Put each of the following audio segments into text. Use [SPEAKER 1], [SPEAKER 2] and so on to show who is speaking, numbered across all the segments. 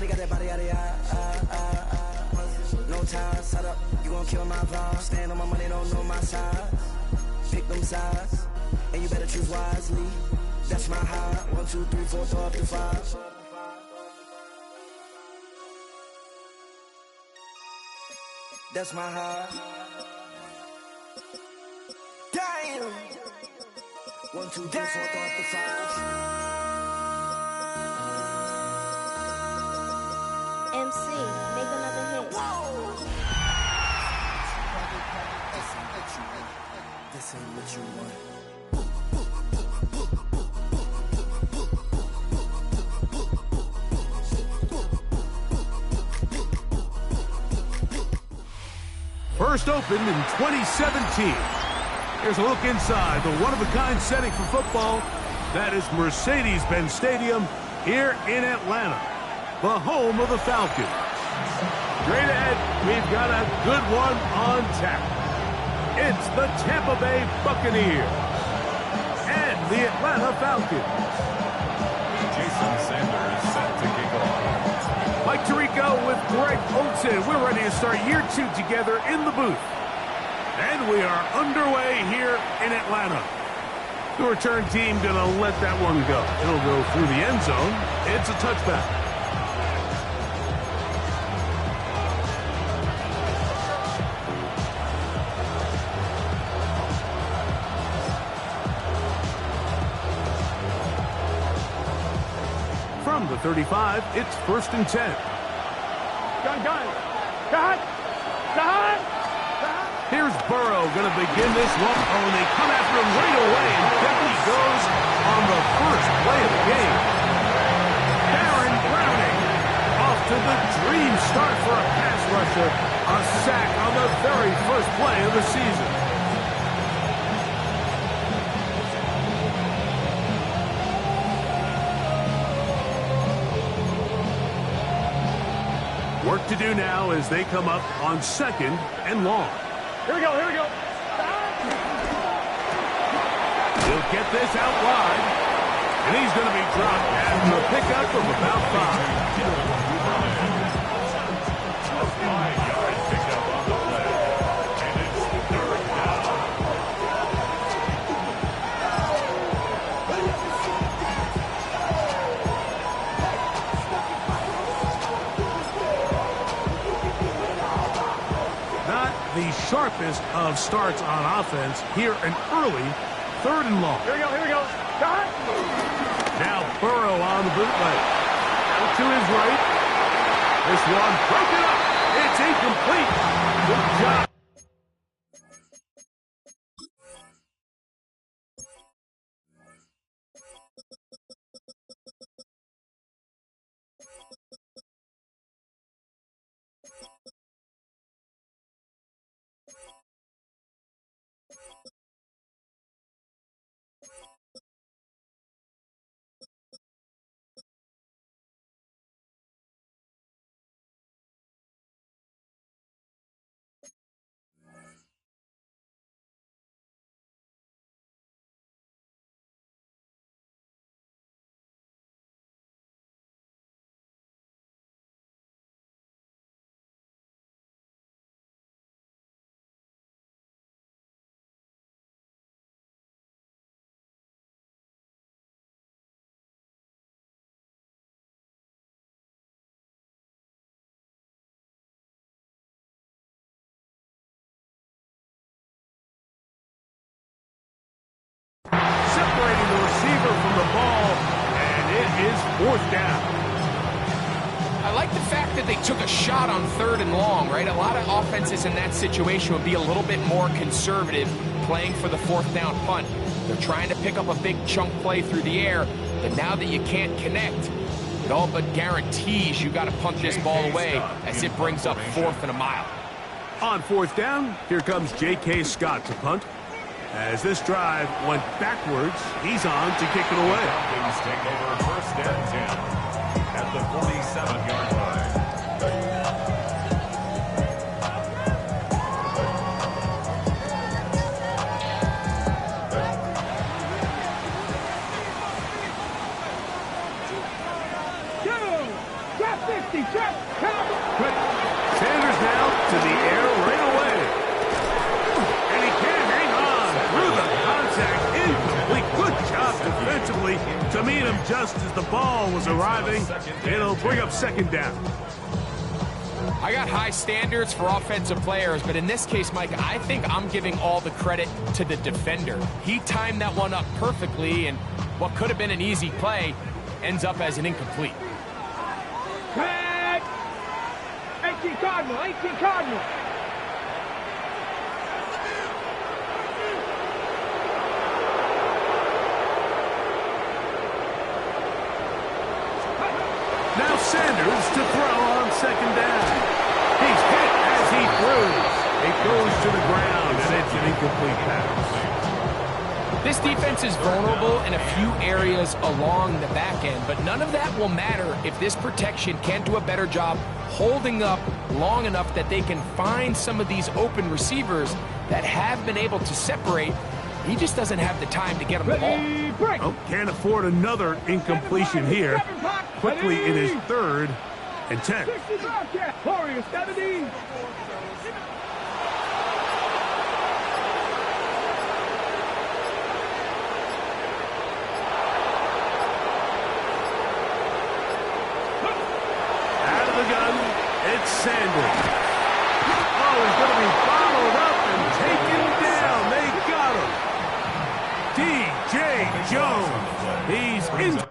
[SPEAKER 1] got that body out of no time, set up, you gon' kill my vibe. Stand on my money, don't know my side. Pick them sides, and you better choose wisely. That's my high. 1, 2, 3, 4, throw up to 5. That's my high. Damn. 1, 2, 3, 4, throw up to 5.
[SPEAKER 2] MC, make another hit.
[SPEAKER 1] This ain't what you want.
[SPEAKER 3] First opened in 2017. Here's a look inside the one-of-a-kind setting for football. That is Mercedes-Benz Stadium here in Atlanta, the home of the Falcons. Straight ahead, we've got a good one on tap. It's the Tampa Bay Buccaneers and the Atlanta Falcons.
[SPEAKER 4] Jason Sanders set to kick off.
[SPEAKER 3] Mike Tirico with Greg Olsen. We're ready to start year 2 together in the booth. And we are underway here in Atlanta. The return team gonna let that one go. It'll go through the end zone. It's a touchback. From the 35, it's 1st and 10.
[SPEAKER 5] Gun.
[SPEAKER 3] Here's Burrow going to begin this one. Oh, and they come after him right away, and down he goes on the first play of the game. Baron Browning off to the dream start for a pass rusher. A sack on the very first play of the season. Work to do now as they come up on 2nd and long.
[SPEAKER 5] Here we go.
[SPEAKER 3] He'll get this out wide, and he's going to be dropped after a pickup of about 5.
[SPEAKER 4] 5-yard pickup on the play, and it's 3rd down.
[SPEAKER 3] Not the sharpest of starts on offense here, an early 3rd and long.
[SPEAKER 5] Here we go.
[SPEAKER 3] Now Burrow on the bootleg. Out to his right. This one broken up. It's incomplete. Good job. Separating the receiver from the ball, and it is 4th down.
[SPEAKER 6] I like the fact that they took a shot on 3rd and long, right? A lot of offenses in that situation would be a little bit more conservative playing for the 4th down punt. They're trying to pick up a big chunk play through the air, but now that you can't connect, it all but guarantees you got to punt this ball away as it brings up 4th and a mile.
[SPEAKER 3] On 4th down, here comes J.K. Scott to punt. As this drive went backwards, he's on to kick it away.
[SPEAKER 4] Falcons take over 1st and 10 at the 47-yard line.
[SPEAKER 5] Drop this 50, check, count.
[SPEAKER 3] Sanders now to the air right away. And he can't hang on through the contact. Incomplete. Good job defensively to meet him just as the ball was arriving. It'll bring up second down.
[SPEAKER 6] I got high standards for offensive players, but in this case, Mike, I think I'm giving all the credit to the defender. He timed that one up perfectly, and what could have been an easy play ends up as an incomplete.
[SPEAKER 5] 18 Cardinal, 18 Cardinal.
[SPEAKER 3] Now Sanders to throw on second down. He's hit as he throws. It goes to the ground, and it's an incomplete pass.
[SPEAKER 6] This defense is vulnerable in a few areas along the back end, but none of that will matter if this protection can't do a better job holding up long enough that they can find some of these open receivers that have been able to separate. He just doesn't have the time to get them the ball.
[SPEAKER 3] Oh, can't afford another incompletion here. Quickly in his 3rd and 10.
[SPEAKER 5] Warriors, 70.
[SPEAKER 3] Out of the gun, it's Sanders. Oh, he's going to be bottled up and taken down. They got him. D.J. Jones. He's in.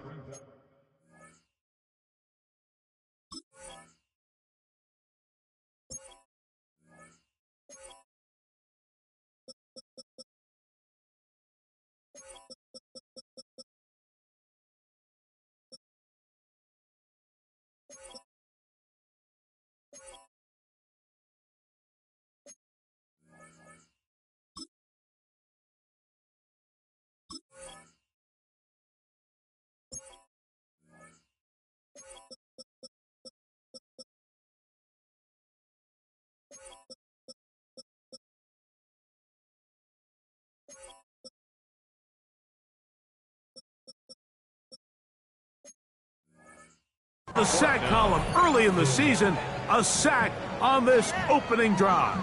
[SPEAKER 3] The sack column early in the season, a sack on this opening drive.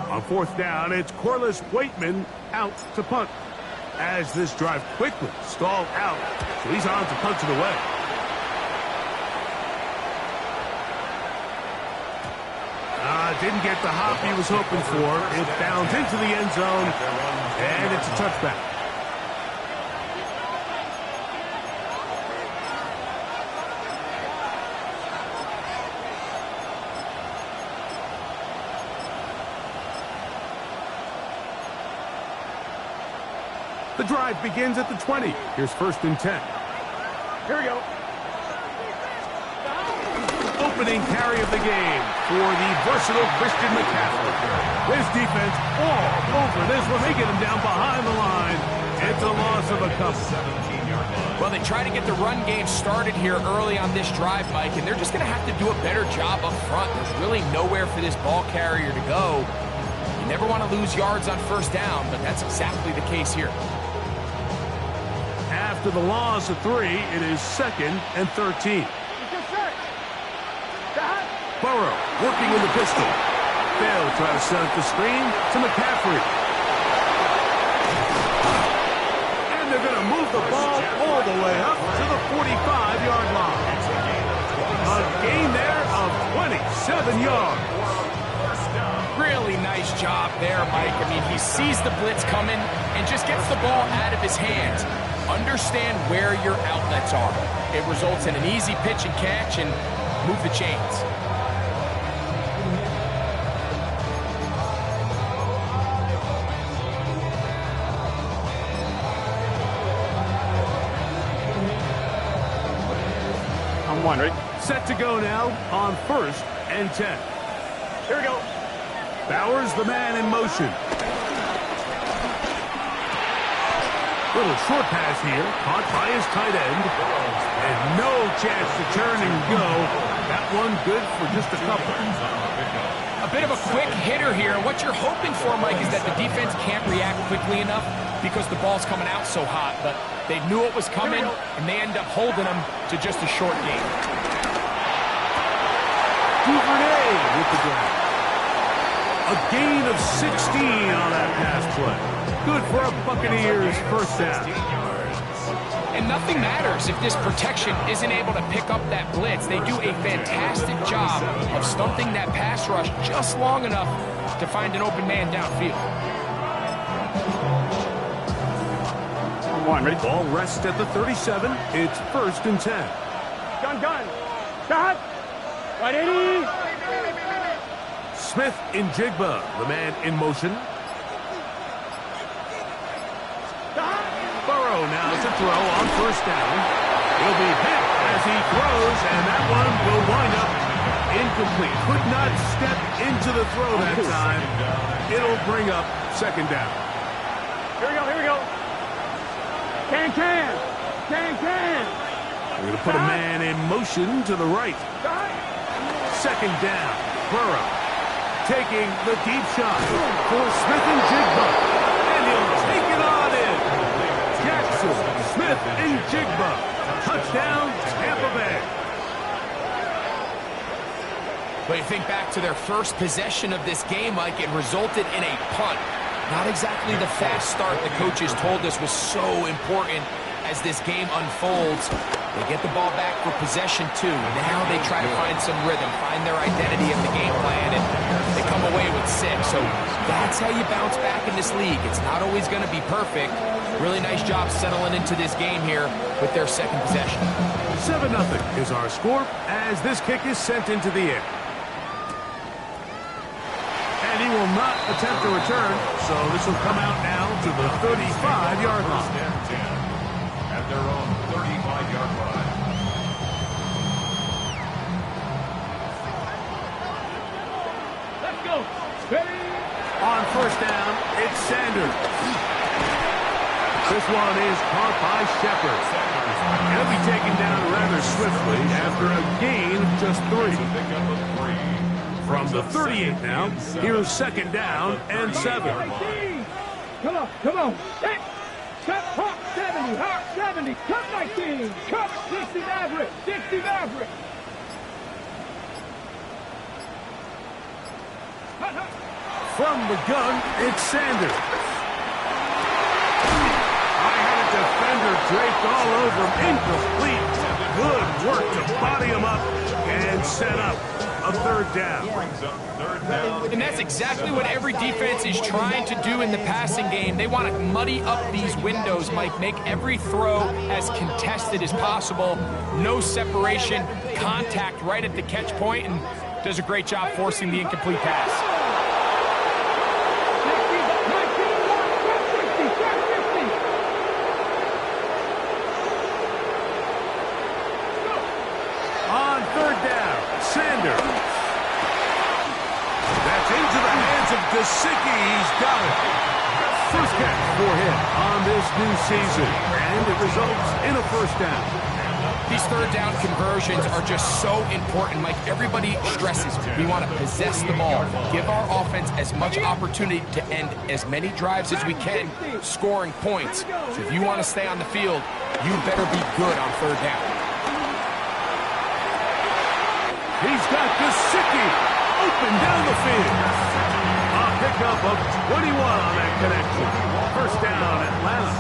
[SPEAKER 3] On 4th down, it's Corliss Waitman out to punt. As this drive quickly stalled out, so he's on to punch it away. Didn't get the hop he was hoping for. It bounds into the end zone, and it's a touchback. The drive begins at the 20. Here's 1st and 10.
[SPEAKER 5] Here we go.
[SPEAKER 3] Opening carry of the game for the versatile Christian McCaffrey. His defense all over this one. They get him down behind the line. It's a loss of a couple.
[SPEAKER 6] Well, they try to get the run game started here early on this drive, Mike, and they're just going to have to do a better job up front. There's really nowhere for this ball carrier to go. You never want to lose yards on 1st down, but that's exactly the case here.
[SPEAKER 3] After the loss of 3, it is 2nd and 13. Burrow working with the pistol. They'll try to set up the screen to McCaffrey. And they're going to move the ball all the way up to the 45-yard line. A gain there of 27 yards.
[SPEAKER 6] Really nice job there, Mike. I mean, he sees the blitz coming and just gets the ball out of his hands. Understand where your outlets are. It results in an easy pitch and catch and move the chains.
[SPEAKER 5] I'm one, ready?
[SPEAKER 3] Set to go now on 1st and 10.
[SPEAKER 5] Here we go.
[SPEAKER 3] Bowers, the man in motion. Little short pass here, caught by his tight end. And no chance to turn and go. That one good for just a couple.
[SPEAKER 6] A bit of a quick hitter here. What you're hoping for, Mike, is that the defense can't react quickly enough because the ball's coming out so hot. But they knew it was coming, and they end up holding them to just a short game.
[SPEAKER 3] Duvernay with the grab. A gain of 16 on that pass play. Good for a Buccaneers first down.
[SPEAKER 6] And nothing matters if this protection isn't able to pick up that blitz. They do a fantastic job of stumping that pass rush just long enough to find an open man downfield.
[SPEAKER 5] One, ready?
[SPEAKER 3] Ball rests at the 37. It's 1st and 10.
[SPEAKER 5] Gun. Shot. Right 80.
[SPEAKER 3] Smith in Jigba, the man in motion. Burrow now to throw on 1st down. He'll be hit as he throws, and that one will wind up incomplete. Could not step into the throw that time. It'll bring up 2nd down.
[SPEAKER 5] Here we go. Can.
[SPEAKER 3] We're going to put a man in motion to the right. 2nd down. Burrow taking the deep shot for Smith and Jigba. And he'll take it on in. Jackson, Smith, and Jigba. Touchdown, Tampa Bay.
[SPEAKER 6] But you think back to their first possession of this game, Mike, it resulted in a punt. Not exactly the fast start the coaches told us was so important as this game unfolds. They get the ball back for possession 2. Now they try to find some rhythm, find their identity of the game plan, and they come away with 6. So that's how you bounce back in this league. It's not always going to be perfect. Really nice job settling into this game here with their 2nd possession.
[SPEAKER 3] 7-0 is our score as this kick is sent into the air. And he will not attempt a return, so this will come out now to the 35-yard line.
[SPEAKER 4] At their own 35-yard line.
[SPEAKER 5] Let's go. Ready.
[SPEAKER 3] On 1st down, it's Sanders. This one is caught by Shepard. He'll be taken down rather swiftly after a gain of just 3. From the 38 now, here's 2nd down and 7.
[SPEAKER 5] Come on. Cut hot 70, hot 70, cut 19, cut 60 Maverick.
[SPEAKER 3] From the gun, it's Sanders. I had a defender draped all over him, incomplete. Good work to body him up and set up a 3rd down.
[SPEAKER 6] And that's exactly what every defense is trying to do in the passing game. They want to muddy up these windows, Mike, make every throw as contested as possible. No separation, contact right at the catch point, and does a great job forcing the incomplete pass.
[SPEAKER 3] On 3rd down, Sanders. That's into the hands of Gesicki. He's got it. First catch for him on this new season, and it results in a 1st down.
[SPEAKER 6] These 3rd down conversions are just so important, Mike. Everybody stresses we want to possess the ball, give our offense as much opportunity to end as many drives as we can, scoring points. So if you want to stay on the field, you better be good on 3rd down.
[SPEAKER 3] He's got Gesicki open down the field. A pickup of 21 on that connection. 1st down, Atlanta.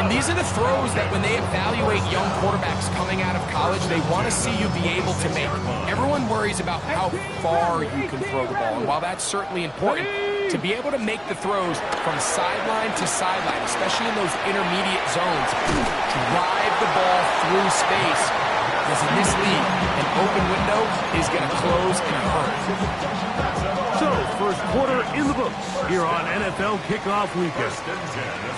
[SPEAKER 6] And these are the throws that when they evaluate young quarterbacks coming out of college, they want to see you be able to make. Everyone worries about how far you can throw the ball. And while that's certainly important, to be able to make the throws from sideline to sideline, especially in those intermediate zones, drive the ball through space. Because in this league, an open window is going to close in a hurry.
[SPEAKER 3] So, 1st quarter in the books here on NFL Kickoff Weekend.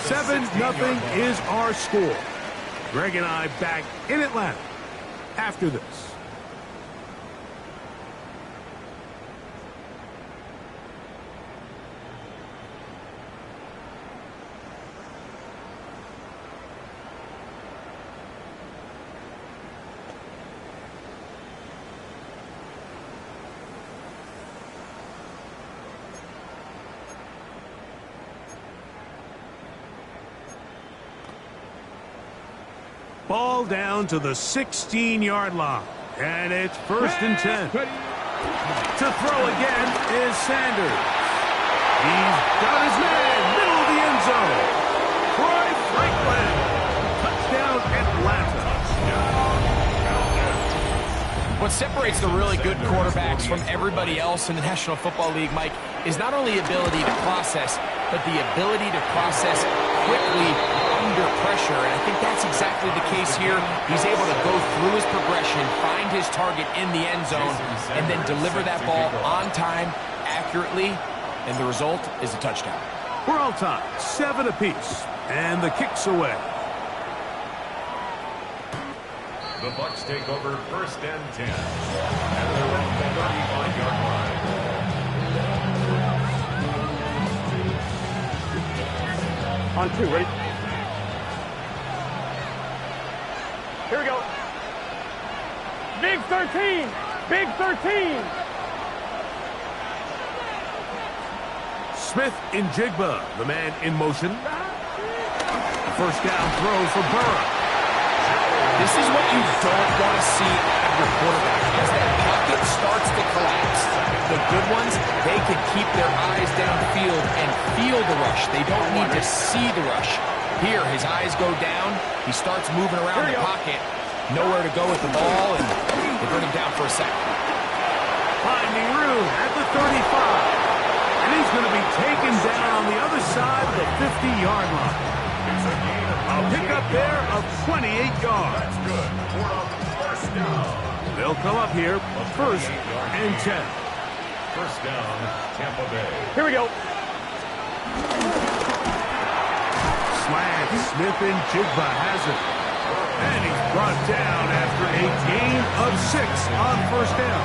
[SPEAKER 3] 7-0 is our score. Greg and I back in Atlanta after this. Ball down to the 16-yard line. And it's 1st and 10. To throw again is Sanders. He's got his man, middle of the end zone. Troy Franklin. Touchdown, Atlanta.
[SPEAKER 6] What separates the really good quarterbacks from everybody else in the National Football League, Mike, is not only ability to process, but the ability to process quickly under pressure. And I think that's exactly the case here. He's able to go through his progression, find his target in the end zone, and then deliver that ball on time, accurately, and the result is a touchdown.
[SPEAKER 3] We're all tied, 7 apiece, and the kick's away.
[SPEAKER 4] The Bucs take over 1st and 10 at their own 35-yard line.
[SPEAKER 5] On 2, ready? Here we go. Big 13. Big 13.
[SPEAKER 3] Smith in Jigba, the man in motion. First down throw for Burrow.
[SPEAKER 6] This is what you don't want to see out of your quarterback. As that pocket starts to collapse, the good ones, they can keep their eyes downfield and feel the rush. They don't need to see the rush. Here, his eyes go down. He starts moving around the pocket. Nowhere to go with the ball, and they bring him down for a sack.
[SPEAKER 3] Finding room at the 35. And he's going to be taken down on the other side of the 50-yard line. A pickup there of 28 yards.
[SPEAKER 4] That's good. First down.
[SPEAKER 3] They'll come up here, 1st and 10.
[SPEAKER 4] First down, Tampa Bay.
[SPEAKER 5] Here we go.
[SPEAKER 3] Slant, Smith and Jigba has it. And he's brought down after a gain of 6 on 1st down.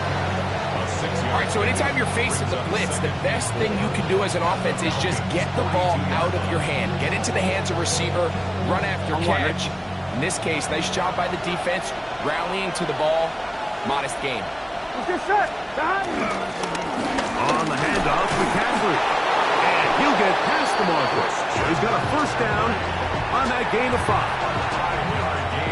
[SPEAKER 6] All right, so anytime you're facing the blitz, the best thing you can do as an offense is just get the ball out of your hand. Get into the hands of receiver, run after catch. In this case, nice job by the defense, rallying to the ball. Modest gain.
[SPEAKER 5] Get set.
[SPEAKER 3] On the handoff, McCaffrey. And he'll get past the marker. He's got a 1st down on that gain of 5.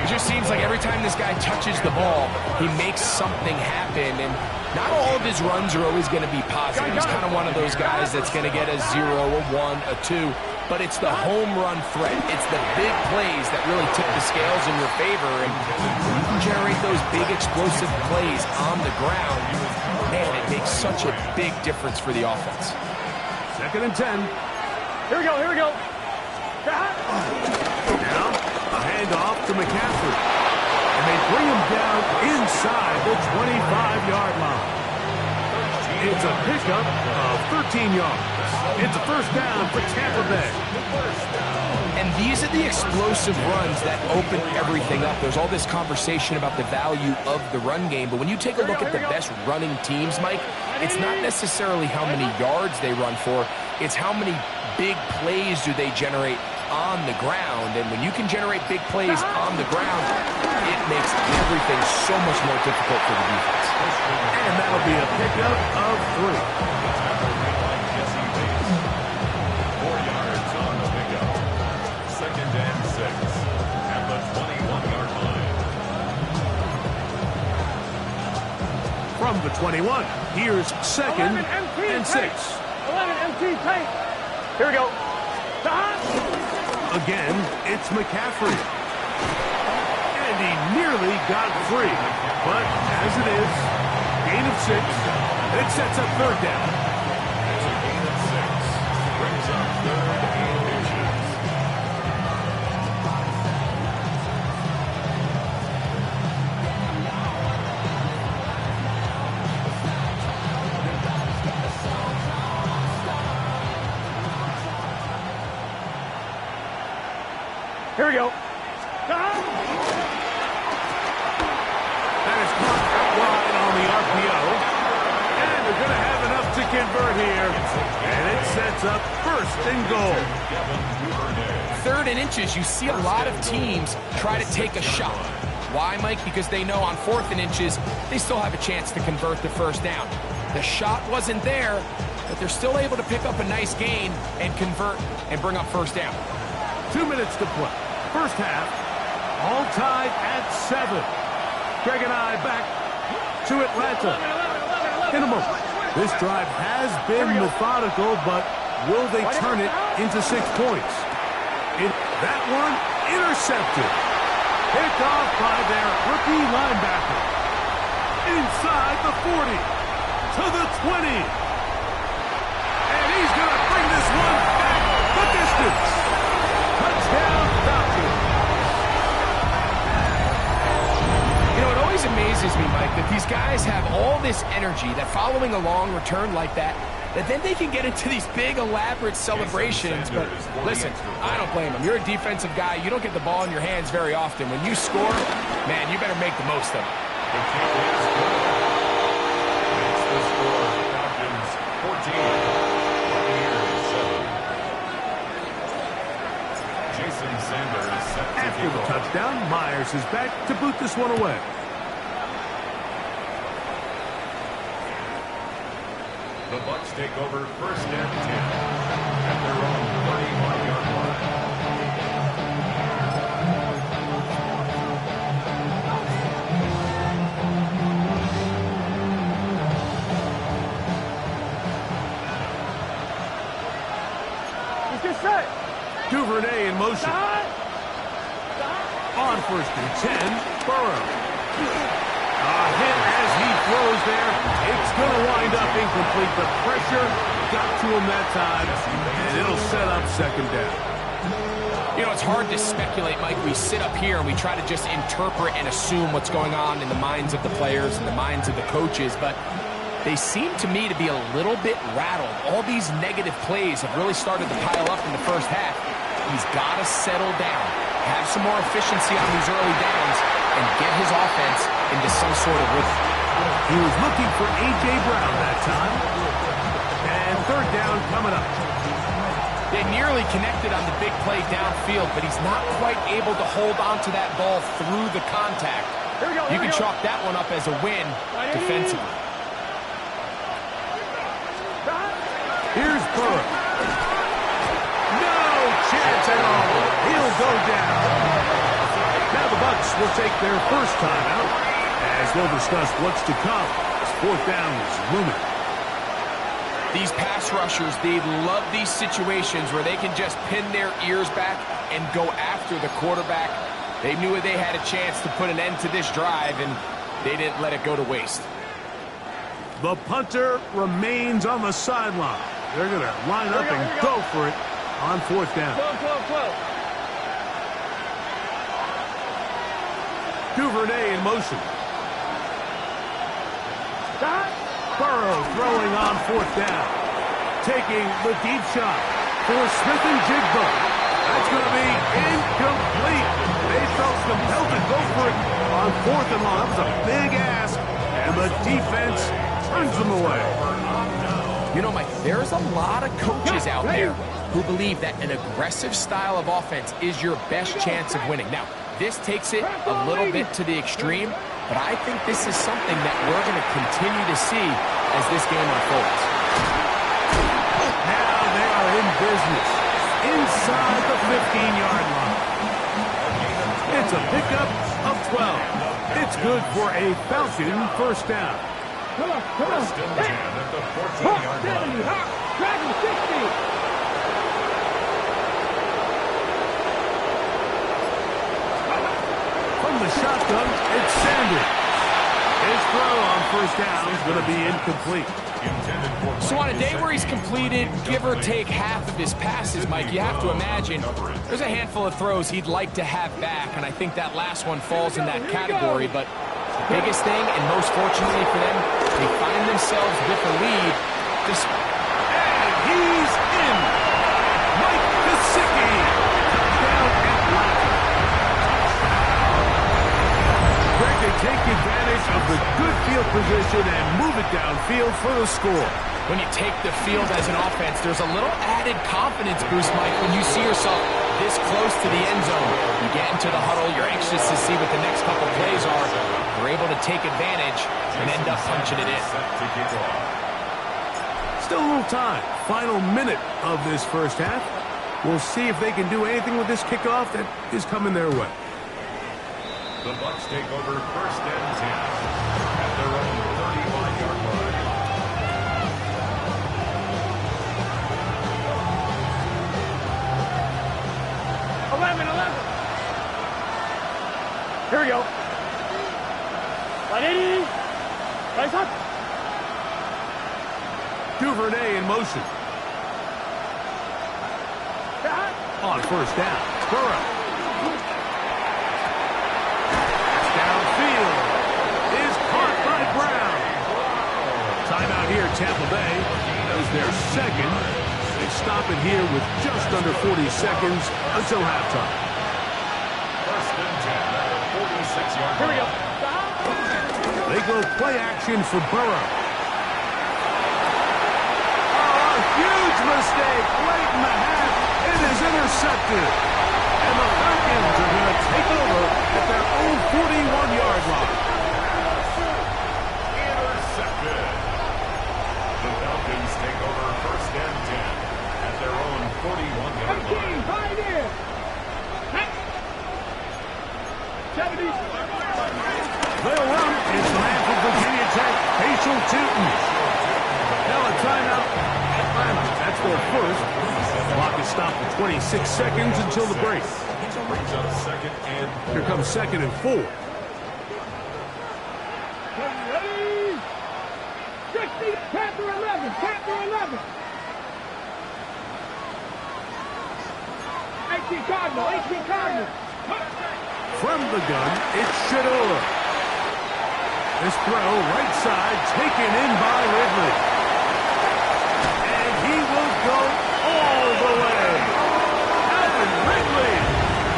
[SPEAKER 6] It just seems like every time this guy touches the ball, he makes something happen. And not all of his runs are always going to be positive. He's kind of one of those guys that's going to get a 0, a 1, a 2. But it's the home run threat. It's the big plays that really tip the scales in your favor. And you can generate those big explosive plays on the ground. Man, it makes such a big difference for the offense.
[SPEAKER 3] 2nd and 10.
[SPEAKER 5] Here we go. Here we go.
[SPEAKER 3] Now, a handoff to McCaffrey. And they bring him down inside the 25-yard line. It's a pickup of 13 yards. It's a 1st down for Tampa Bay.
[SPEAKER 6] And these are the explosive runs that open everything up. There's all this conversation about the value of the run game, but when you take a look at the best running teams, Mike, it's not necessarily how many yards they run for, it's how many big plays do they generate on the ground. And when you can generate big plays on the ground, it makes everything so much more difficult for the defense.
[SPEAKER 3] And that'll be a pickup of 3.
[SPEAKER 4] 4 yards on the pickup. 2nd and 6 at the 21-yard line.
[SPEAKER 3] From the 21, here's 2nd and 6.
[SPEAKER 5] 11 MT tight. Here we go.
[SPEAKER 3] Again, it's McCaffrey. And he nearly got free. But as it is, gain of 6. It sets up 3rd down.
[SPEAKER 4] It's a gain of 6. Brings up 3rd and inches.
[SPEAKER 5] Here we go.
[SPEAKER 3] That is caught out wide on the RPO. And they're going to have enough to convert here. And it sets up 1st and goal.
[SPEAKER 6] 3rd and inches, you see a lot of teams try to take a shot. Why, Mike? Because they know on 4th and inches, they still have a chance to convert the 1st down. The shot wasn't there, but they're still able to pick up a nice gain and convert and bring up 1st down.
[SPEAKER 3] 2 minutes to play. 1st half, all tied at 7. Greg and I back to Atlanta. In a moment. This drive has been methodical, but will they turn it into 6 points? That one intercepted. Picked off by their rookie linebacker. Inside the 40 to the 20. And he's going to bring this one back the distance. Touchdown Falcons.
[SPEAKER 6] You know, it always amazes me, Mike, that these guys have all this energy, that following a long return like that then they can get into these big, elaborate celebrations. But listen, I don't blame them. You're a defensive guy. You don't get the ball in your hands very often. When you score, man, you better make the most of it.
[SPEAKER 4] The kick is good. Makes the score Falcons 14, Buccaneers 7. Jason Sanders set to
[SPEAKER 3] After the touchdown, Myers is back to boot this one away.
[SPEAKER 4] The Bucs take over first and 10 at their own 31-yard line.
[SPEAKER 5] He's just set.
[SPEAKER 3] Duvernay in motion. On first and 10, Burrow. A hit as he throws there. It's going to wind up incomplete. The pressure got to him that time, and it'll set up second down.
[SPEAKER 6] You know, it's hard to speculate, Mike. We sit up here and we try to just interpret and assume what's going on in the minds of the players and the minds of the coaches, but they seem to me to be a little bit rattled. All these negative plays have really started to pile up in the first half. He's got to settle down, have some more efficiency on these early downs, and get his offense into some sort of rhythm.
[SPEAKER 3] He was looking for A.J. Brown that time. And third down coming up.
[SPEAKER 6] They nearly connected on the big play downfield, but he's not quite able to hold on to that ball through the contact. You can chalk that one up as a win defensively.
[SPEAKER 3] Here's Burrow. No chance at all. He'll go down. Now the Bucs will take their first time out as we'll discuss what's to come. This fourth down is looming.
[SPEAKER 6] These pass rushers, they love these situations where they can just pin their ears back and go after the quarterback. They knew they had a chance to put an end to this drive, and they didn't let it go to waste.
[SPEAKER 3] The punter remains on the sideline. They're going to line up and go for it on fourth down. Duvernay in motion. Burrow throwing on fourth down. Taking the deep shot for Smith and Jigba. That's going to be incomplete. They felt compelled to go for it on fourth and long. That was a big ask, and the defense turns them away.
[SPEAKER 6] You know, Mike, there's a lot of coaches out there who believe that an aggressive style of offense is your best chance of winning. Now, this takes it a little bit to the extreme, but I think this is something that we're going to continue to see as this game unfolds.
[SPEAKER 3] Now they are in business inside the 15-yard line. It's a pickup of 12. It's good for a Falcon first down.
[SPEAKER 5] Come on.
[SPEAKER 4] First and 10 at the 14-yard line.
[SPEAKER 5] Dragon 60.
[SPEAKER 3] From the shotgun, it's Sanders. His throw on first down is going to be incomplete.
[SPEAKER 6] So on a day where he's completed, give or take half of his passes, Mike, you have to imagine there's a handful of throws he'd like to have back, and I think that last one falls in that category. But the biggest thing, and most fortunately for them, they find themselves with a lead.
[SPEAKER 3] And he's in. Mike Gesicki. Touchdown Atlanta. Greg, they take advantage of the good field position and move it downfield for the score.
[SPEAKER 6] When you take the field as an offense, there's a little added confidence boost, Mike, when you see yourself this close to the end zone. You get into the huddle, you're anxious to see what the next couple plays are. You're able to take advantage and end up punching it in.
[SPEAKER 3] Still a little time. Final minute of this first half. We'll see if they can do anything with this kickoff that is coming their way.
[SPEAKER 4] The Bucs take over first and 10 at their own 35-yard line.
[SPEAKER 5] Here we go. 180. Rise up.
[SPEAKER 3] Duvernay in motion. On first down, Burrow. Downfield is caught by Brown. Timeout here, Tampa Bay. That was their second. They stop it here with just under 40 seconds until halftime.
[SPEAKER 4] First and 10 at the 46-yard line.
[SPEAKER 5] Here we go.
[SPEAKER 3] They go play action for Burrow. Oh, a huge mistake late in the half. It is intercepted. And the Falcons are going to take over at their own 41-yard line.
[SPEAKER 4] Intercepted. The Falcons take over first and 10 at their own 41-yard line.
[SPEAKER 5] Right here. 70.
[SPEAKER 3] They'll run. It's land for Virginia Tech. Facial Titans. Now a timeout. Atlanta. That's their first. The clock is stopped for 26 seconds until the break.
[SPEAKER 4] Brings up second and
[SPEAKER 3] Here comes second and 4.
[SPEAKER 5] Ready. 60. Panther 11. Panther 11. 18 Cardinal. 18 Cardinal.
[SPEAKER 3] From the gun, it's Shador. This throw, right side, taken in by Ridley. And he will go all the way. Alvin Ridley.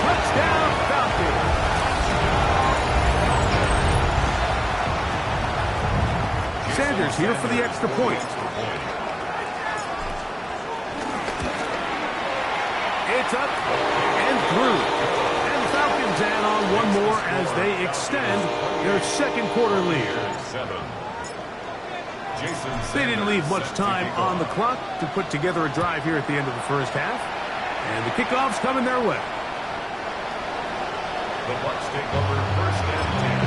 [SPEAKER 3] Touchdown, Falcons. Sanders here for the extra point. It's up and through. Falcons add on one more as they extend their second quarter lead. They didn't leave much time on the clock to put together a drive here at the end of the first half. And the kickoff's coming their way.
[SPEAKER 4] the Bucs take over first and 10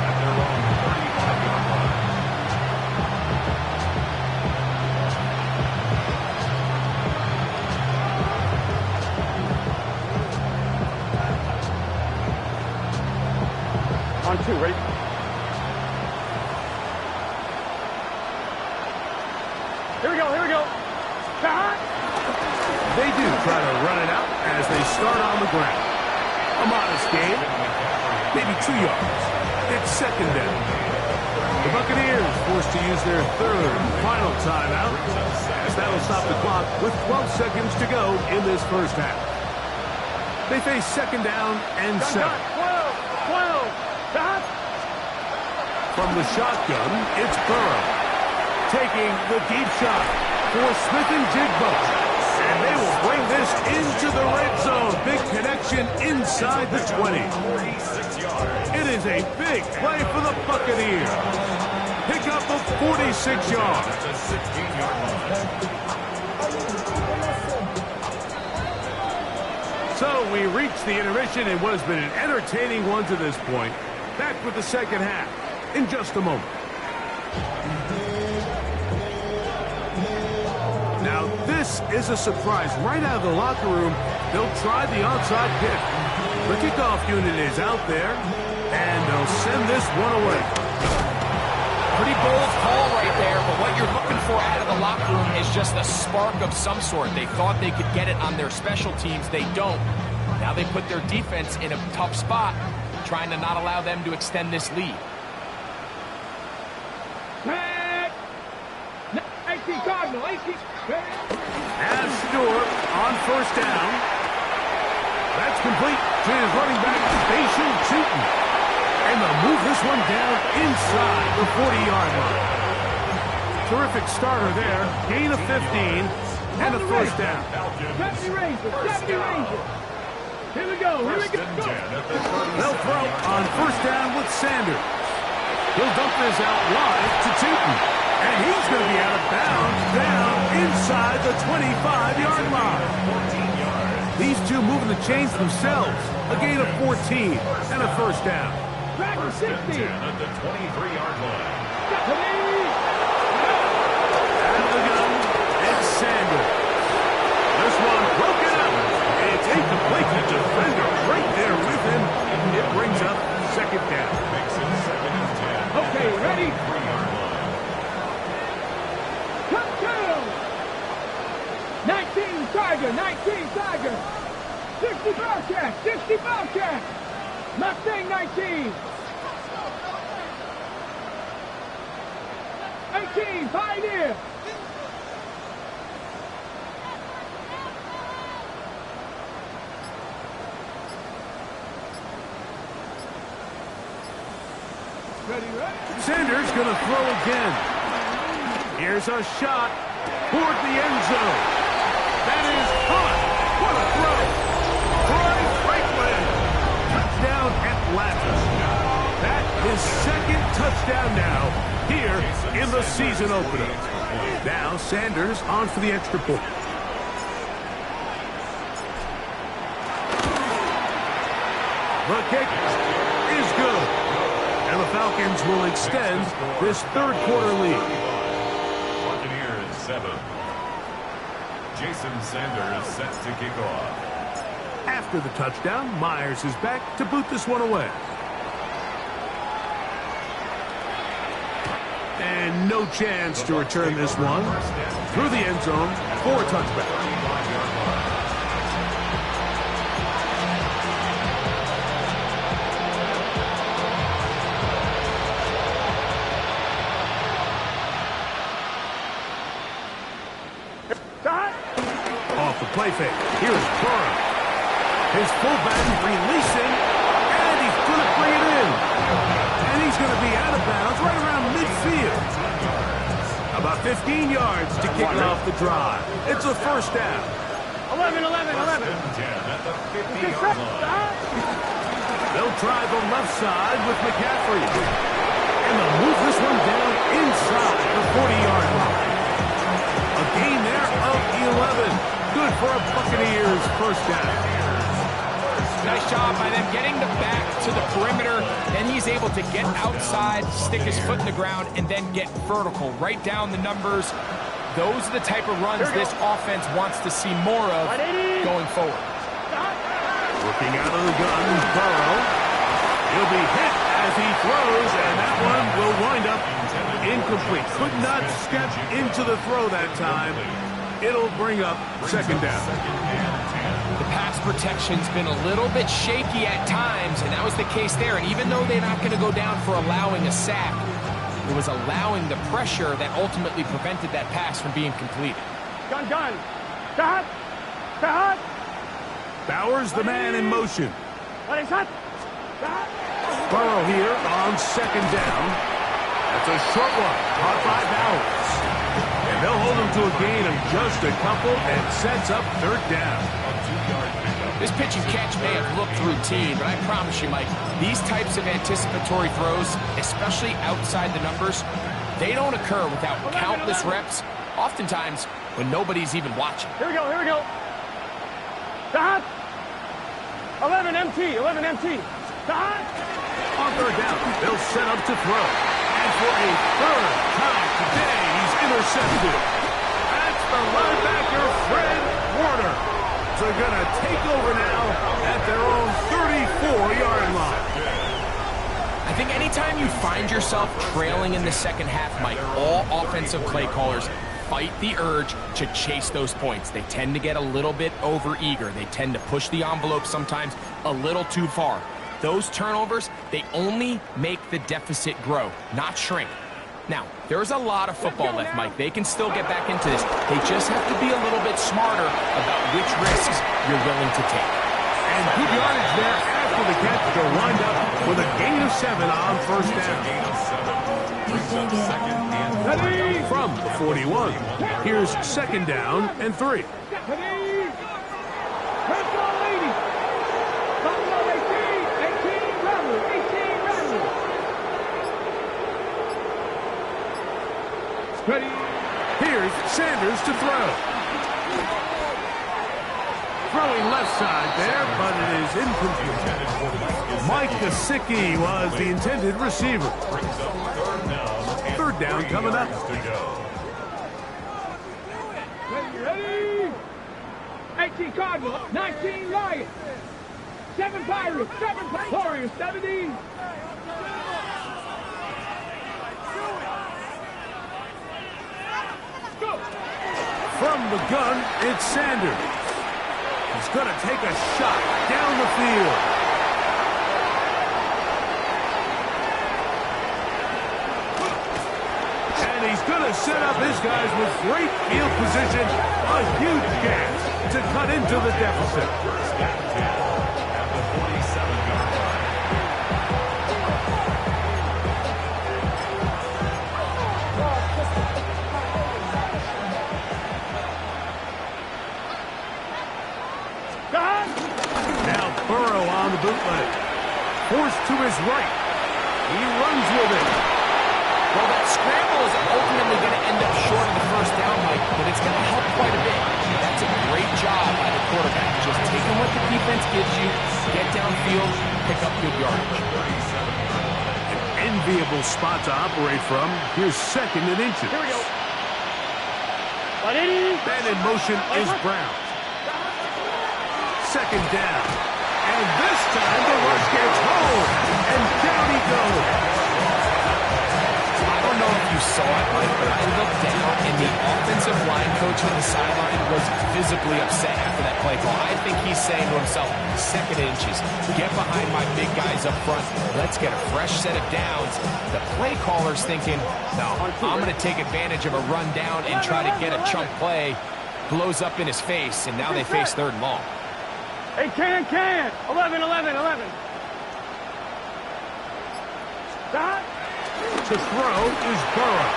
[SPEAKER 4] at their own 35-yard line.
[SPEAKER 5] On two, ready? Here we go, here we go.
[SPEAKER 3] They do try to run it out as they start on the ground. A modest game, maybe 2 yards. It's second down. The Buccaneers forced to use their third and final timeout, as that'll stop the clock with 12 seconds to go in this first half. They face second down and 7.
[SPEAKER 5] 12.
[SPEAKER 3] From the shotgun, it's Burrow taking the deep shot for Smith and Jigba. And they will bring this into the red zone. Big connection inside the 20. It is a big play for the Buccaneers. Pick up of 46 yards.
[SPEAKER 4] That's a 16-yard line.
[SPEAKER 3] So we reach the intermission in what has been an entertaining one to this point. Back with the second half in just a moment. Now this is a surprise. Right out of the locker room, they'll try the onside kick. The kickoff unit is out there, and they'll send this one away.
[SPEAKER 6] Pretty bold call right there, but what you're looking for out of the locker room is just a spark of some sort. They thought they could get it on their special teams. They don't. Now they put their defense in a tough spot, trying to not allow them to extend this lead.
[SPEAKER 5] 18 Cardinal, 18.
[SPEAKER 3] As Stewart on first down. That's complete to his running back, Facial Tootin. And they'll move this one down inside the 40-yard line. Terrific starter there. Gain of 15 and a first down.
[SPEAKER 5] 70 Rangers, 70 Rangers. Here we go, here we
[SPEAKER 4] First and
[SPEAKER 5] go.
[SPEAKER 4] 10 at the 36-yard
[SPEAKER 3] They'll throw on first down with Sanders. He'll dump this out wide to Tootin. And he's going to be out of bounds down inside the 25-yard line.
[SPEAKER 4] 14 yards.
[SPEAKER 3] These two moving the chains themselves. A gain of 14 and a first down.
[SPEAKER 4] First and 10 at the 23-yard line.
[SPEAKER 3] Out of the gun, it's Sanders. This one broken up. It's incomplete. The defender right there with him. It brings up second down.
[SPEAKER 4] Makes it 2nd and 10.
[SPEAKER 5] Okay, ready?
[SPEAKER 4] 3-yard line.
[SPEAKER 5] Touchdown! 19 Tiger, 19 Tiger. 60 Bobcat, 60 Bobcat. Mustang 19. 18 Pioneer. Ready?
[SPEAKER 3] Sanders going to throw again. Here's a shot toward the end zone. That is hot. What a throw. Troy Franklin. Touchdown Atlanta. That is second touchdown now here in the season opener. Now Sanders on for the extra point. The kick is good. And the Falcons will extend this third quarter lead.
[SPEAKER 4] Buccaneers 7. Jason Sanders set to kick off.
[SPEAKER 3] After the touchdown, Myers is back to boot this one away. And no chance to return this one. Through the end zone for a touchback. Off the play fake. Here's Burrow. His fullback releasing, and he's going to bring it in. And he's going to be out of bounds right around midfield. About 15 yards to kick off the drive. It's a first down.
[SPEAKER 5] 11.
[SPEAKER 4] 10 at the 50-yard line.
[SPEAKER 3] They'll try the left side with McCaffrey. And they'll move this one down inside the 40-yard line. A gain there of 11. Good for a Buccaneers first down.
[SPEAKER 6] Nice job by them getting the back to the perimeter. Then he's able to get outside, stick his foot in the ground, and then get vertical. Right down the numbers. Those are the type of runs this offense wants to see more of going forward.
[SPEAKER 3] Looking out of the gun, Burrow. He'll be hit as he throws, and that one will wind up incomplete. Could not step into the throw that time. It'll bring up second down.
[SPEAKER 6] The pass protection's been a little bit shaky at times, and that was the case there. And even though they're not going to go down for allowing a sack, it was allowing the pressure that ultimately prevented that pass from being completed.
[SPEAKER 5] Gun. Stop. Stop.
[SPEAKER 3] Bowers the man in motion.
[SPEAKER 5] What is that? Stop.
[SPEAKER 3] Burrow here on second down. That's a short one, caught by Bowers. And they'll hold him to a gain of just a couple and sets up third down.
[SPEAKER 6] This pitch and catch may have looked routine, but I promise you, Mike, these types of anticipatory throws, especially outside the numbers, they don't occur without countless reps, oftentimes when nobody's even watching.
[SPEAKER 5] Here we go. Stop. 11 MT. Stop.
[SPEAKER 3] On third down, they'll set up to throw. And for a third time today, he's intercepted. That's the linebacker, Fred Warner. So they're going to take over now at their own 34-yard line.
[SPEAKER 6] I think anytime you find yourself trailing in the second half, Mike, all offensive play callers fight the urge to chase those points. They tend to get a little bit overeager. They tend to push the envelope sometimes a little too far. Those turnovers, they only make the deficit grow, not shrink. Now, there's a lot of football left, Mike. They can still get back into this. They just have to be a little bit smarter about which risks you're willing to take.
[SPEAKER 3] And good yardage there after the catch to wind up with a gain of 7 on first down. From the 41, here's second down and 3.
[SPEAKER 5] Ready.
[SPEAKER 3] Here's Sanders to throw. Throwing left side there, but it is incomplete. Mike Gesicki was the intended receiver. Third down coming up.
[SPEAKER 5] Ready? 18 Cardinals, 19 Lions, 7 Pirates, 7 Warriors, 70. Go.
[SPEAKER 3] From the gun, it's Sanders. He's going to take a shot down the field. And he's going to set up his guys with great field position. A huge chance to cut into the deficit.
[SPEAKER 4] First and 10 at the 47-yard line.
[SPEAKER 3] Now Burrow on the bootleg. Forced to his right. He runs with it.
[SPEAKER 6] Well, that scramble is ultimately going to end up short of the first down, Mike, but it's going to help quite a bit. That's a great job by the quarterback. Just taking what the defense gives you, get downfield, pick up good yardage.
[SPEAKER 3] An enviable spot to operate from. Here's second and inches.
[SPEAKER 5] Here we go.
[SPEAKER 3] Man in motion is Brown. Second down. And this time the rush gets home. And down he goes.
[SPEAKER 6] I don't know if you saw it, Mike, but I looked down, and the offensive line coach on the sideline was visibly upset after that play call. I think he's saying to himself, second inches, get behind my big guys up front. Let's get a fresh set of downs. The play caller's thinking, no, I'm going to take advantage of a run down and try to get a chunk play. Blows up in his face, and now they face third and long.
[SPEAKER 5] Hey, can. 11. Stop.
[SPEAKER 3] To throw is Burrow.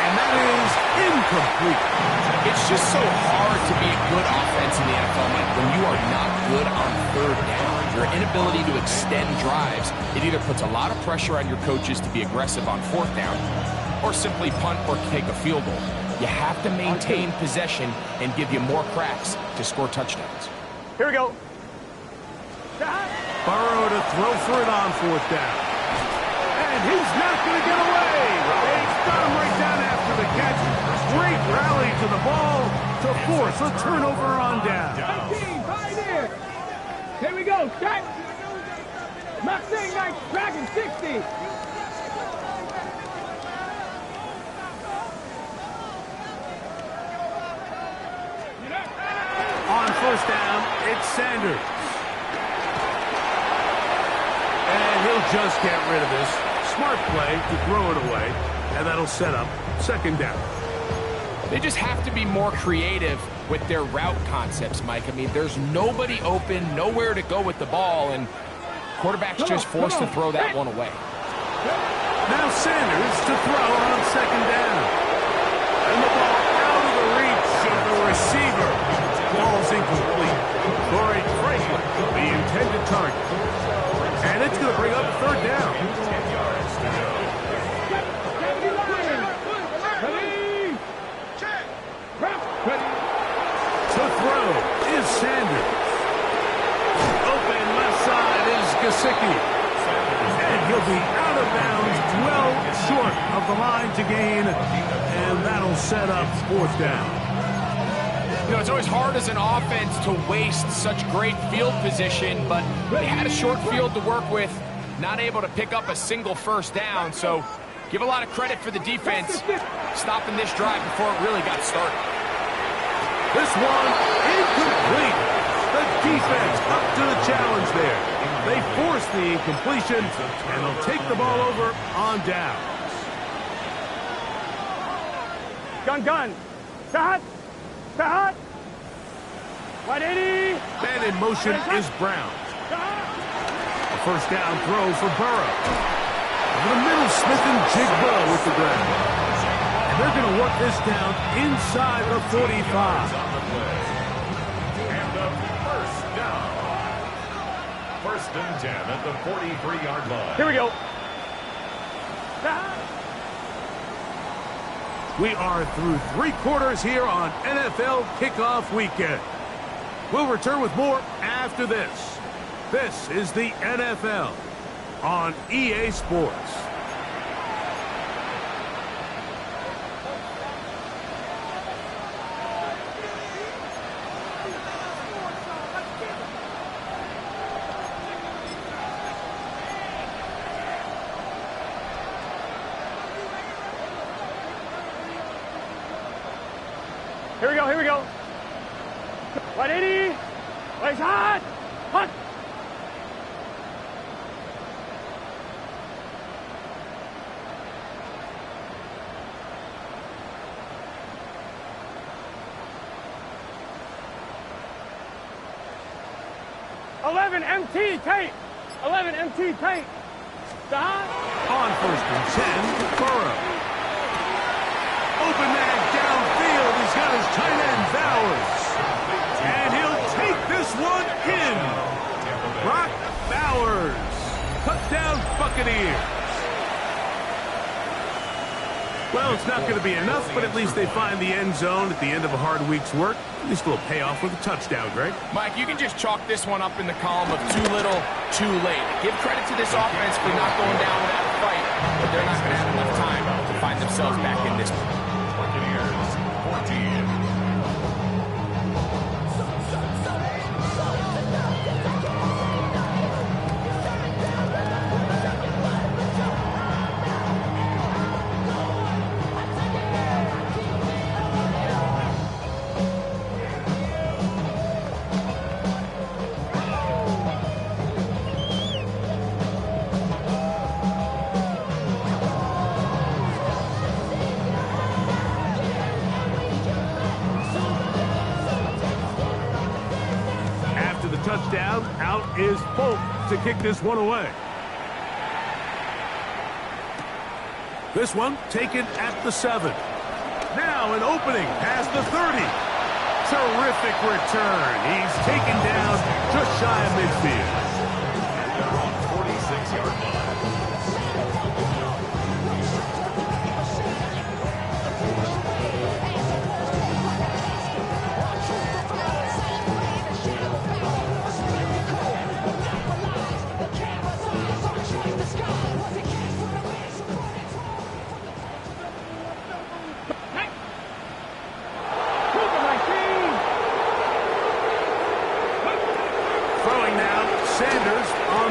[SPEAKER 3] And that is incomplete.
[SPEAKER 6] It's just so hard to be a good offense in the NFL, Mike, when you are not good on third down. Your inability to extend drives, it either puts a lot of pressure on your coaches to be aggressive on fourth down or simply punt or take a field goal. You have to maintain possession and give you more cracks to score touchdowns.
[SPEAKER 5] Here we go.
[SPEAKER 3] Burrow to throw for it on fourth down. And he's not going to get away. They've got him right down after the catch. Great rally to the ball to force a turnover on down.
[SPEAKER 5] 19, right there. Here we go. Start. Mustang Knight Dragon 60.
[SPEAKER 3] On first down, it's Sanders. And he'll just get rid of this. Smart play to throw it away, and that'll set up second down.
[SPEAKER 6] They just have to be more creative with their route concepts, Mike. I mean, there's nobody open, nowhere to go with the ball, and quarterback's just forced to throw that one away.
[SPEAKER 3] Now Sanders to throw on second down. And the ball out of the reach of the receiver. Ball's incomplete. Corey Franklin, the intended target. And it's going to bring up third down.
[SPEAKER 4] 10 yards to go.
[SPEAKER 3] To throw is Sanders. Open left side is Gesicki. And he'll be out of bounds, well short of the line to gain. And that'll set up fourth down.
[SPEAKER 6] You know, it's always hard as an offense to waste such great field position, but they had a short field to work with, not able to pick up a single first down. So give a lot of credit for the defense stopping this drive before it really got started.
[SPEAKER 3] This one incomplete. The defense up to the challenge there. They force the incompletion, and they'll take the ball over on down.
[SPEAKER 5] Gun. Start. 180.
[SPEAKER 3] Man in motion is Brown. A first down throw for Burrow. Over the middle, Smith and Jigba with the ground. And they're going to work this down inside the 45.
[SPEAKER 4] And the first down. First and 10 at the 43-yard line.
[SPEAKER 5] Here we go.
[SPEAKER 3] We are through three quarters here on NFL Kickoff Weekend. We'll return with more after this. This is the NFL on EA Sports.
[SPEAKER 5] Here we go, here we go. 180. Waist hot. Hot. MT tape. 11 MT tape.
[SPEAKER 3] On first and 10, Burrow. Open man downfield. He's got his tight end, Bowers. And he'll take this one in. Brock Bowers. Touchdown, Buccaneers. Well, it's not going to be enough, but at least they find the end zone at the end of a hard week's work. At least a little payoff with a touchdown, Greg.
[SPEAKER 6] Mike, you can just chalk this one up in the column of too little, too late. Give credit to this offense for not going down without a fight, but they're not going to have enough time to find themselves back in this one.
[SPEAKER 4] Buccaneers, 14.
[SPEAKER 3] Touchdown, out is Polk to kick this one away. This one taken at the 7. Now an opening past the 30. Terrific return. He's taken down just shy of midfield.
[SPEAKER 4] And they're on 46-yard line.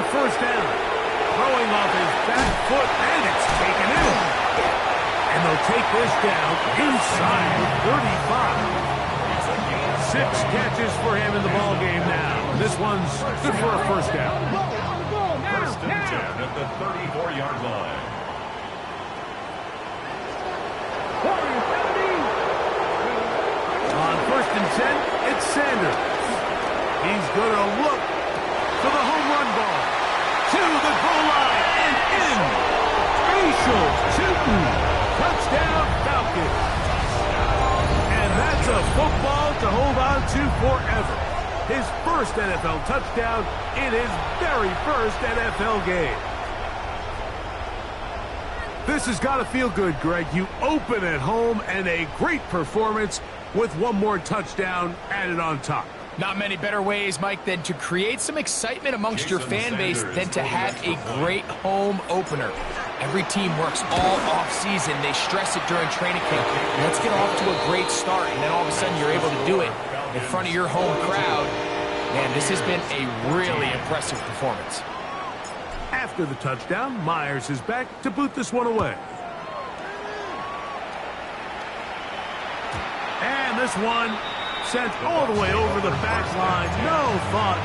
[SPEAKER 3] First down, throwing off his back foot, and it's taken in. And they'll take this down inside the 35. 6 catches for him in the ball game now. This one's good for a first down.
[SPEAKER 4] First and 10 at the 34-yard line.
[SPEAKER 3] On first and 10, it's Sanders. He's going to look for the home run ball. To the goal line and in. Facial shooting. Touchdown Falcons. And that's a football to hold on to forever. His first NFL touchdown in his very first NFL game. This has got to feel good, Greg. You open at home and a great performance with one more touchdown added on top.
[SPEAKER 6] Not many better ways, Mike, than to create some excitement amongst your fan base than to have a great home opener. Every team works all off-season. They stress it during training camp. Let's get off to a great start, and then all of a sudden you're able to do it in front of your home crowd. Man, this has been a really impressive performance.
[SPEAKER 3] After the touchdown, Myers is back to boot this one away. And this one sent all the way over the back line. No thought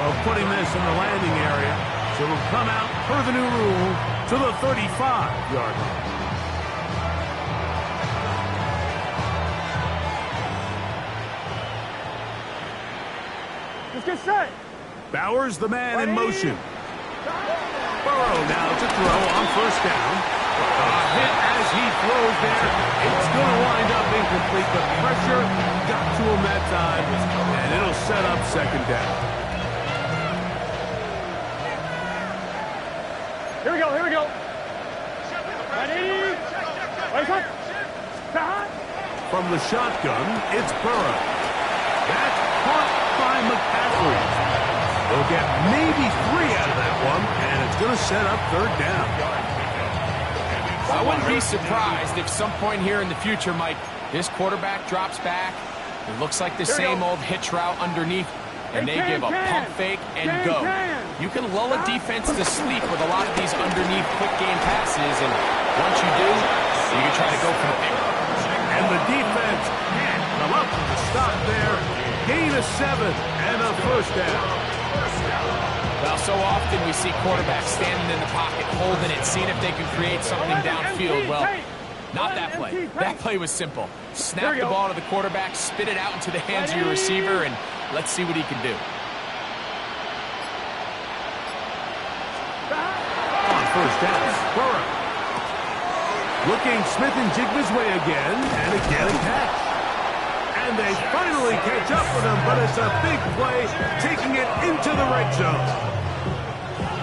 [SPEAKER 3] of putting this in the landing area. So it'll come out per the new rule to the 35-yard line.
[SPEAKER 5] Let's get set.
[SPEAKER 3] Bowers, the man in motion. Burrow now to throw on first down. Hit as he throws there. It's going to wind up incomplete. The pressure got to him that time, and it'll set up second down.
[SPEAKER 5] Here we go, here we go. Ready? Wake up. Stop.
[SPEAKER 3] From the shotgun, it's Burrow. That's caught by McCaffrey. They'll get maybe 3 out of that one, and it's going to set up third down.
[SPEAKER 6] I wouldn't be surprised if some point here in the future, Mike, this quarterback drops back. It looks like the same old hitch route underneath, and they give a pump fake and go. You can lull a defense to sleep with a lot of these underneath quick game passes, and once you do, you can try to go from there.
[SPEAKER 3] And the defense can't come up with a stop there. Gain of 7 and a first down.
[SPEAKER 6] Well, so often we see quarterbacks standing in the pocket, holding it, seeing if they can create something downfield. Well, not that play. That play was simple. Snap the ball to the quarterback, spit it out into the hands of your receiver, and let's see what he can do.
[SPEAKER 3] On first down, Burrow. Looking Smith and Jigba's way again, and again a catch. And they finally catch up with him, but it's a big play, taking it into the red zone.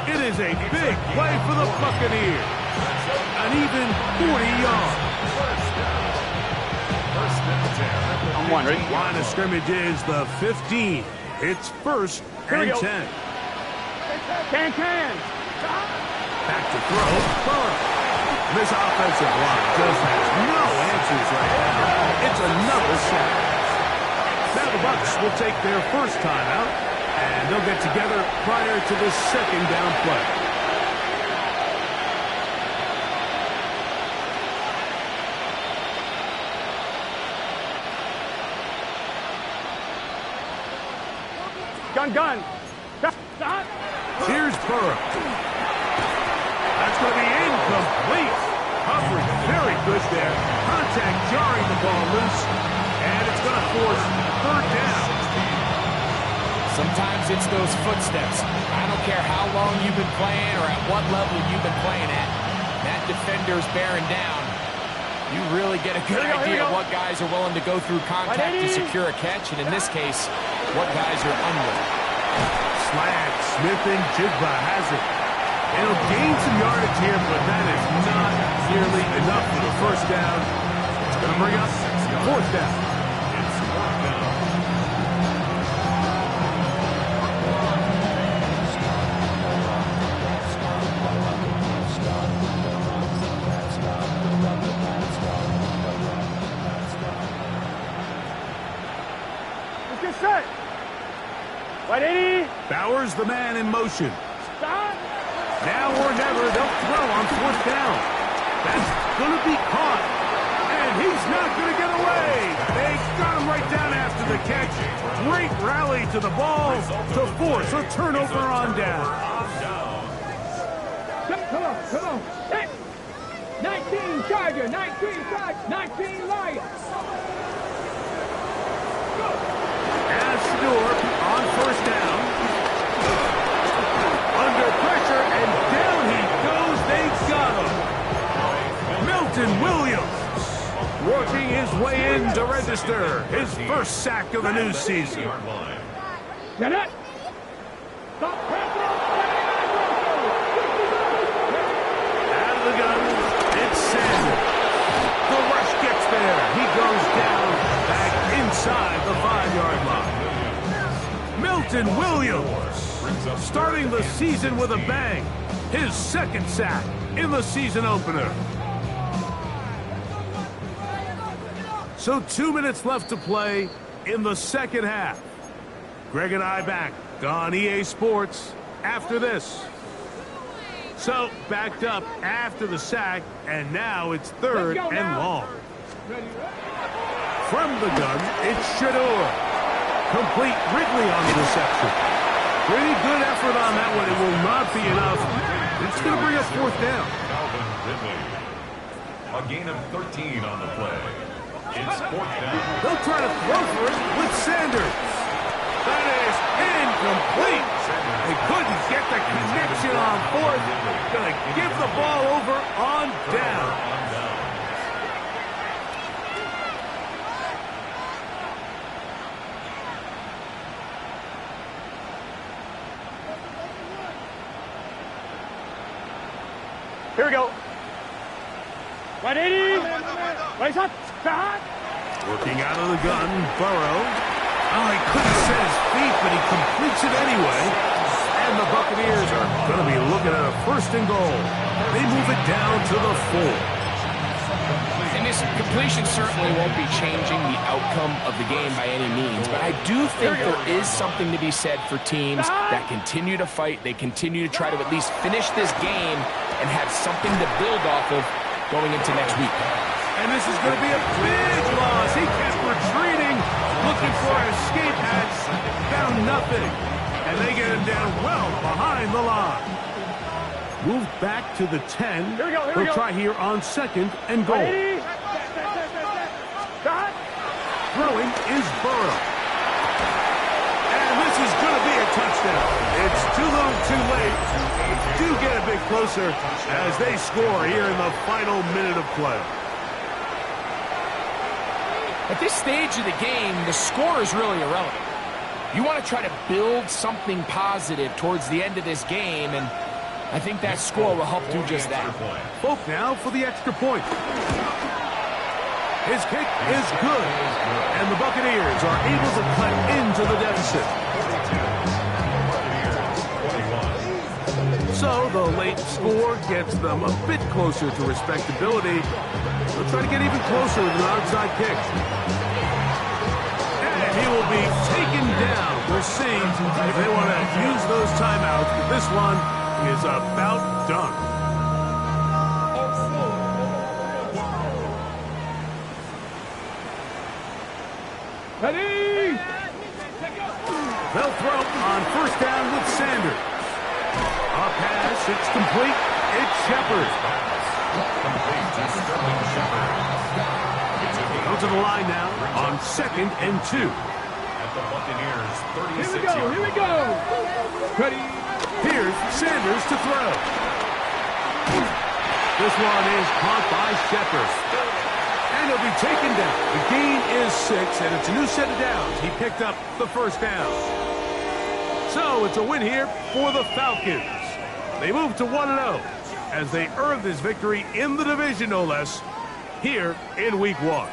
[SPEAKER 3] It is a big play for the Buccaneers. An even 40 yards.
[SPEAKER 5] I'm wondering.
[SPEAKER 3] Line of scrimmage is the 15. It's first and 10.
[SPEAKER 5] Can.
[SPEAKER 3] Back to throw, Burrow. This offensive line just has no answers right now. It's another sack. Now the Bucs will take their first time out, and they'll get together prior to the second down play.
[SPEAKER 5] Gun. Stop.
[SPEAKER 3] Here's Burrow. That's going to be incomplete. Coverage very good there. Contact jarring the ball loose, and it's going to force third down.
[SPEAKER 6] Sometimes it's those footsteps. I don't care how long you've been playing or at what level you've been playing at. That defender's bearing down. You really get a good idea of what guys are willing to go through contact to secure a catch, and in this case, what guys are unwilling.
[SPEAKER 3] Slant, Smith and Jigba has it. It'll gain some yardage here, but that is not nearly enough for the first down. It's going to bring up fourth down.
[SPEAKER 4] It's fourth down.
[SPEAKER 5] Let's get set. 180.
[SPEAKER 3] Bowers the man in motion.
[SPEAKER 5] Stop.
[SPEAKER 3] Now or never, they'll throw on fourth down. That's going to be caught. And he's not going to get away. They got him right down after the catch. Great rally to the ball to force a turnover on down.
[SPEAKER 5] Come on. Hey. 19 Charger, 19 Lions.
[SPEAKER 3] As Stewart on first down. Under pressure, and down he goes. They've got him. Milton Williams working his way in to register his first sack of the new season.
[SPEAKER 5] Get it. Stop pressing.
[SPEAKER 3] Out of the gun, it's Sanders. The rush gets there. He goes down back inside the 5-yard line. Milton Williams starting the season with a bang. His second sack in the season opener. So 2 minutes left to play in the second half. Greg and I back on EA Sports after this. So backed up after the sack, and now it's third and long. From the gun, it's Shador. Complete Ridley on the reception. Pretty good effort on that one. It will not be enough. It's going to bring up fourth down.
[SPEAKER 4] Calvin Ridley. A gain of 13 on the play. It's fourth down.
[SPEAKER 3] They'll try to throw for it with Sanders. That is incomplete. They couldn't get the connection on fourth. Going to give the ball over on down.
[SPEAKER 5] Here we go. 180. Race up. Stop.
[SPEAKER 3] Working out of the gun, Burrow. Oh, he couldn't set his feet, but he completes it anyway. And the Buccaneers are going to be looking at a 1st and goal. They move it down to the 4.
[SPEAKER 6] And this completion certainly won't be changing the outcome of the game by any means, but I do think there is something to be said for teams that continue to fight. They continue to try to at least finish this game and have something to build off of going into next week.
[SPEAKER 3] And this is going to be a big loss. He kept retreating, looking for an escape hatch, found nothing. And they get him down well behind the line. Move back to the 10.
[SPEAKER 5] Here we go.
[SPEAKER 3] They'll try here on 2nd and goal. Throwing is Burrow. And this is going to be a touchdown. It's too little too late. Do get a bit closer as they score here in the final minute of play.
[SPEAKER 6] At this stage of the game, the score is really irrelevant. You want to try to build something positive towards the end of this game, and I think that score will help do just that.
[SPEAKER 3] Both now for the extra point. His kick is good, and the Buccaneers are able to cut into the deficit. So the late score gets them a bit closer to respectability. They'll try to get even closer with an onside kick. And he will be taken down. We'll see if they want to use those timeouts, but this one is about done.
[SPEAKER 5] Ready?
[SPEAKER 3] They'll throw on 1st down with Sanders. A pass, it's complete. It's Shepard. Go to the line now on 2nd and 2.
[SPEAKER 4] At the Buccaneers 36
[SPEAKER 5] Here we go. Ready?
[SPEAKER 3] Here's Sanders to throw. This one is caught by Shepard. And he'll be taken down. The gain is 6, and it's a new set of downs. He picked up the 1st down. So it's a win here for the Falcons. They move to 1-0 as they earn this victory in the division, no less, here in Week 1.